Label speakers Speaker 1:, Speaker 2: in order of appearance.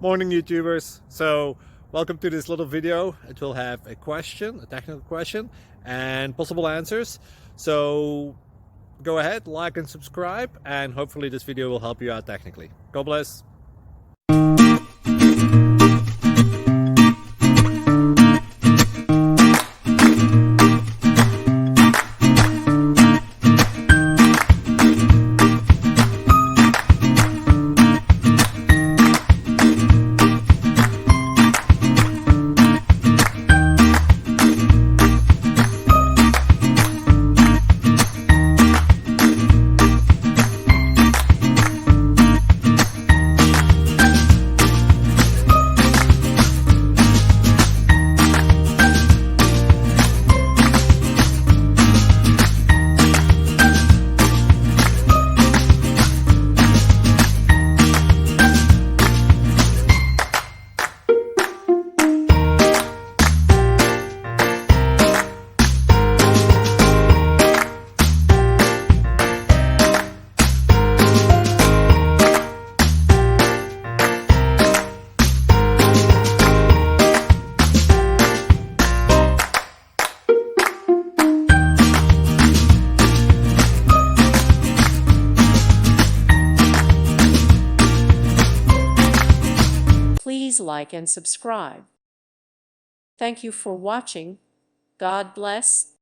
Speaker 1: Morning YouTubers. So welcome to this little video. It will have a question, a technical question, and possible answers. So go ahead, like and subscribe, and hopefully this video will help you out technically. God bless.
Speaker 2: Please like and subscribe. Thank you for watching. God bless.